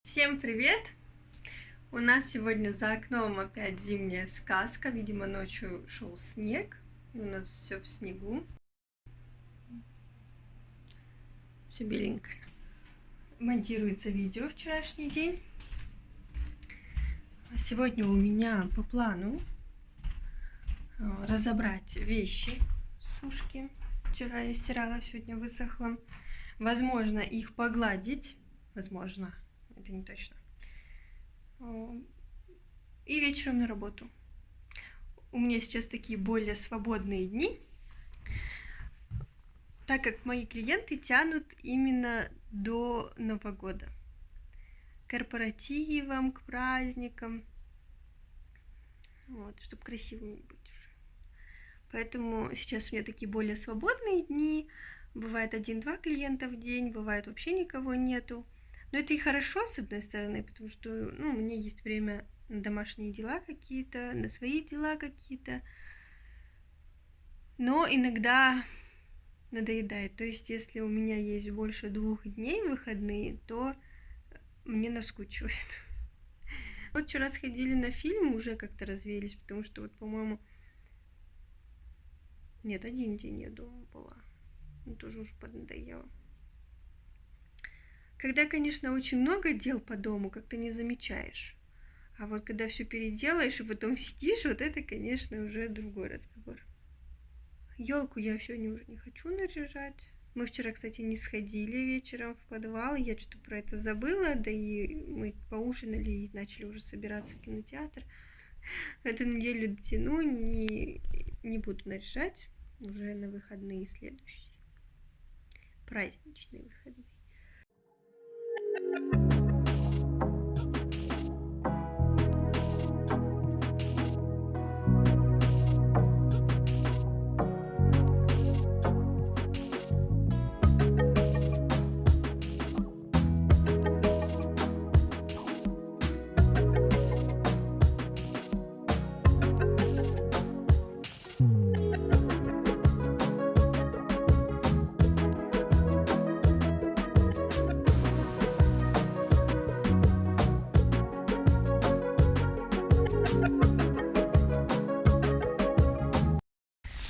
Всем привет! У нас сегодня за окном опять зимняя сказка. Видимо, ночью шел снег. У нас все в снегу. Все беленькое. Монтируется видео вчерашний день. Сегодня у меня по плану разобрать вещи с сушки. Вчера я стирала, сегодня высохло. Возможно, их погладить. Возможно, это не точно. И вечером на работу. У меня сейчас такие более свободные дни, так как мои клиенты тянут именно до Нового года. К корпоративам, к праздникам. Вот, чтобы красивыми быть уже. Поэтому сейчас у меня такие более свободные дни. Бывает 1-2 клиента в день, бывает вообще никого нету. Но это и хорошо, с одной стороны, потому что у меня есть время на домашние дела какие-то, на свои дела какие-то. Но иногда надоедает. То есть, если у меня есть больше 2 дней выходные, то мне наскучивает. Вот вчера сходили на фильм, уже как-то развеялись, потому что вот, по-моему... Нет, 1 день я дома была. Тоже уже поднадоело. Когда, конечно, очень много дел по дому, как-то не замечаешь. А вот когда все переделаешь и потом сидишь, вот это, конечно, уже другой разговор. Елку я сегодня уже не хочу наряжать. Мы вчера, кстати, не сходили вечером в подвал. Я что-то про это забыла, да и мы поужинали и начали уже собираться в кинотеатр. Эту неделю дотяну, не буду наряжать. Уже на выходные следующие. Праздничные выходные.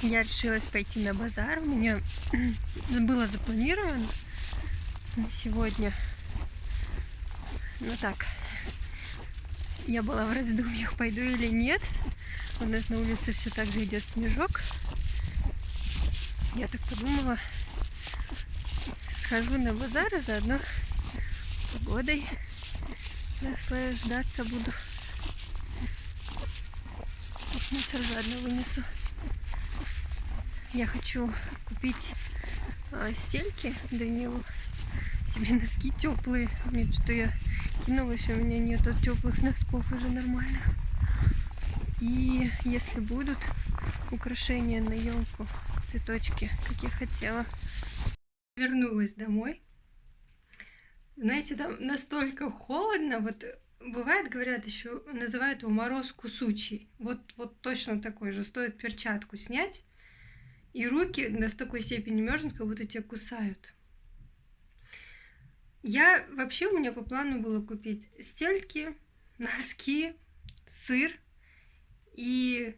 Я решилась пойти на базар. У меня было запланировано на сегодня. Ну так, я была в раздумьях, пойду или нет. У нас на улице все так же идет снежок. Я так подумала, схожу на базар и заодно погодой наслаждаться буду. Мусор заодно вынесу. Я хочу купить стельки Данилу, себе носки теплые. Нет, что я кинулась, у меня нету теплых носков уже нормально. И если будут украшения на елку, цветочки, как я хотела. Вернулась домой. Знаете, там настолько холодно, вот бывает, говорят, еще называют его мороз кусучий. Вот точно такой же. Стоит перчатку снять, и руки до такой степени мерзнут, как будто тебя кусают. Вообще у меня по плану было купить стельки, носки, сыр, и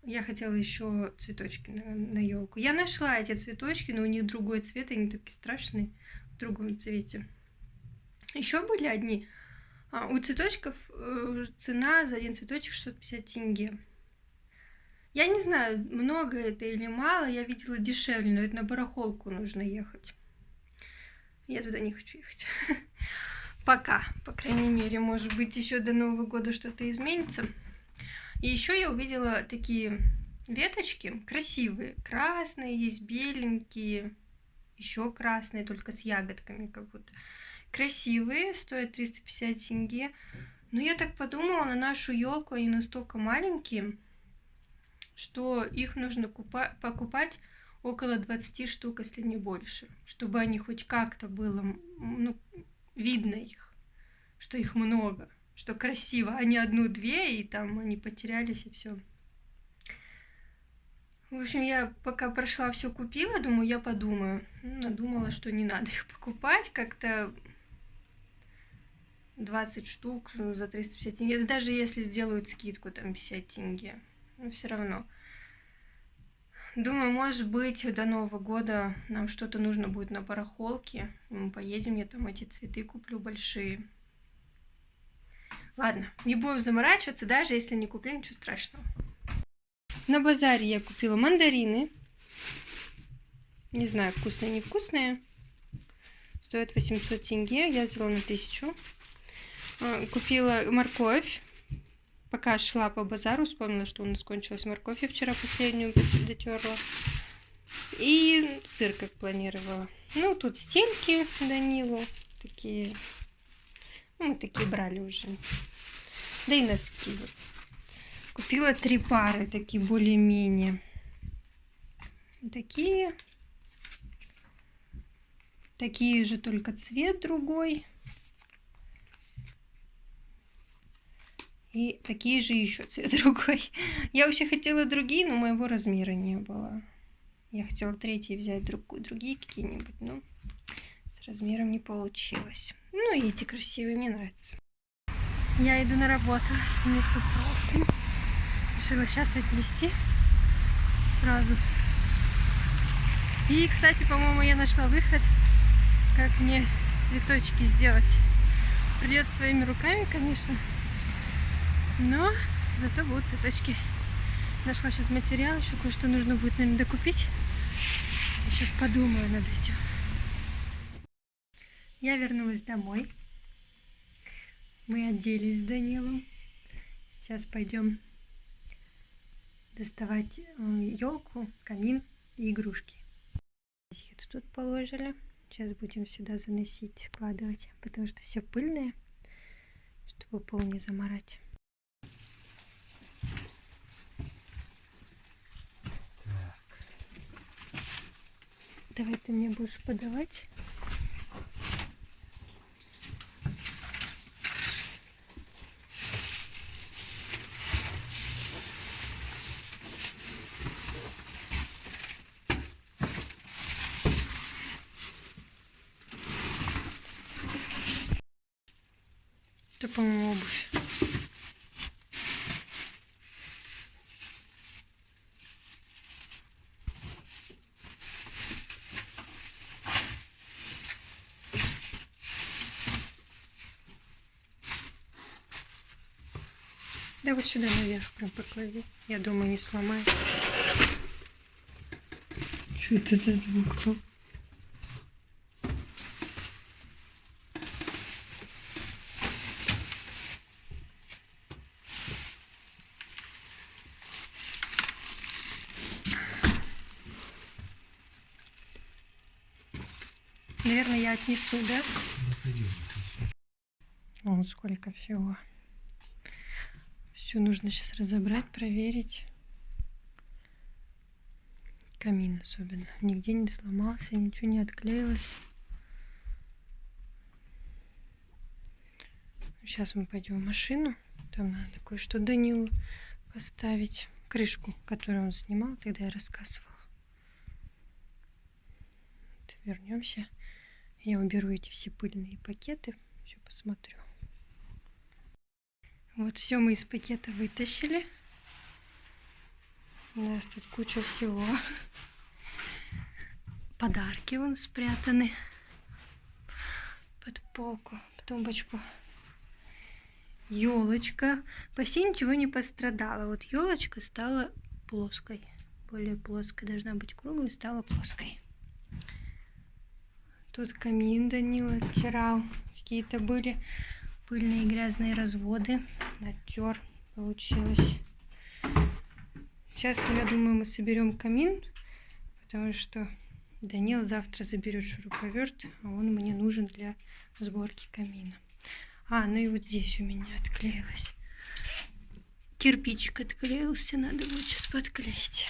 я хотела еще цветочки на елку. Я нашла эти цветочки, но у них другой цвет, они такие страшные, в другом цвете. Еще были одни. У цветочков цена за один цветочек 650 тенге. Я не знаю, много это или мало, я видела дешевле, но это на барахолку нужно ехать. Я туда не хочу ехать. Пока, по крайней мере, может быть, еще до Нового года что-то изменится. И еще я увидела такие веточки красивые, красные, есть беленькие, еще красные, только с ягодками как будто. Красивые, стоят 350 тенге. Но я так подумала, на нашу елку они настолько маленькие, что их нужно покупать около 20 штук, если не больше, чтобы они хоть как-то было, видно их, что их много, что красиво, а не 1-2, и там они потерялись, и все. В общем, я пока прошла, все купила, думаю, я подумаю. Надумала, что не надо их покупать, как-то 20 штук за 350 тенге. Даже если сделают скидку, там 50 тенге. Но все равно. Думаю, может быть, до Нового года нам что-то нужно будет на барахолке. Мы поедем, я там эти цветы куплю большие. Ладно, не будем заморачиваться, даже если не куплю, ничего страшного. На базаре я купила мандарины. Не знаю, вкусные, невкусные. Стоят 800 тенге. Я взяла на 1000. Купила морковь. Пока шла по базару, вспомнила, что у нас кончилась морковь. Я вчера последнюю дотерла. И сыр, как планировала. Ну, тут стельки Данилу. Такие. Ну, мы такие брали уже. Да и носки. Купила 3 пары, такие более-менее. Такие. Такие же, только цвет другой. И такие же еще цвет другой. Я вообще хотела другие, но моего размера не было. Я хотела третьи взять другие какие-нибудь, но с размером не получилось. Ну и эти красивые, мне нравятся. Я иду на работу. Несу палку. Решила сейчас отнести сразу. И, кстати, по-моему, я нашла выход, как мне цветочки сделать. Придется своими руками, конечно. Но зато будут цветочки. Нашла сейчас материал, еще кое-что нужно будет, наверное, докупить. Сейчас подумаю над этим. Я вернулась домой. Мы оделись с Данилом. Сейчас пойдем доставать елку, камин и игрушки. Это тут положили. Сейчас будем сюда заносить, складывать, потому что все пыльное, чтобы пол не замарать. Давай ты мне будешь подавать. Это, по-моему, обувь. Да вот сюда наверх прям поклади. Я думаю, не сломаю. Что это за звук был? Наверное, я отнесу, да? Вон сколько всего. Все нужно сейчас разобрать, проверить. Камин особенно. Нигде не сломался, ничего не отклеилось. Сейчас мы пойдем в машину. Там надо кое-что Данилу поставить. Крышку, которую он снимал, тогда я рассказывала. Вот, вернемся. Я уберу эти все пыльные пакеты. Все посмотрю. Вот все мы из пакета вытащили. У нас тут куча всего. Подарки вон спрятаны под полку, под тумбочку. Елочка. Почти ничего не пострадало. Вот елочка стала плоской. Более плоской. Должна быть круглой, стала плоской. Тут камин Данила оттирал. Какие-то были пыльные грязные разводы. Оттер. Получилось. Сейчас, я думаю, мы соберем камин, потому что Данил завтра заберет шуруповерт, а он мне нужен для сборки камина. Ну и вот здесь у меня отклеилось. Кирпичик отклеился, надо будет сейчас подклеить.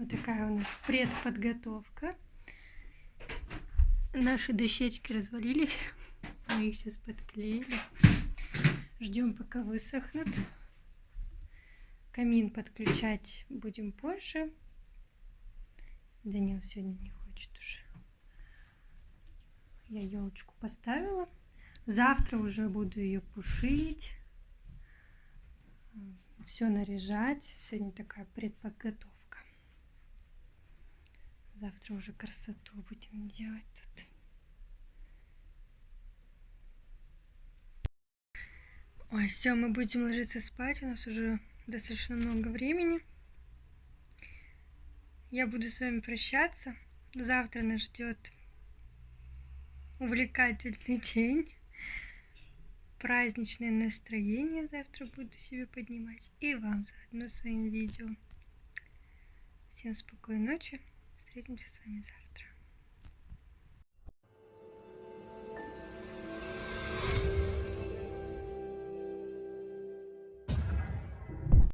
Вот такая у нас предподготовка. Наши дощечки развалились. Мы их сейчас подклеили. Ждем, пока высохнут. Камин подключать будем позже. Данил сегодня не хочет уже. Я елочку поставила. Завтра уже буду ее пушить. Все наряжать. Сегодня такая предподготовка. Завтра уже красоту будем делать тут. Ой, все, мы будем ложиться спать. У нас уже достаточно много времени. Я буду с вами прощаться. Завтра нас ждет увлекательный день. Праздничное настроение завтра буду себе поднимать. И вам заодно своим видео. Всем спокойной ночи. Встретимся с вами завтра.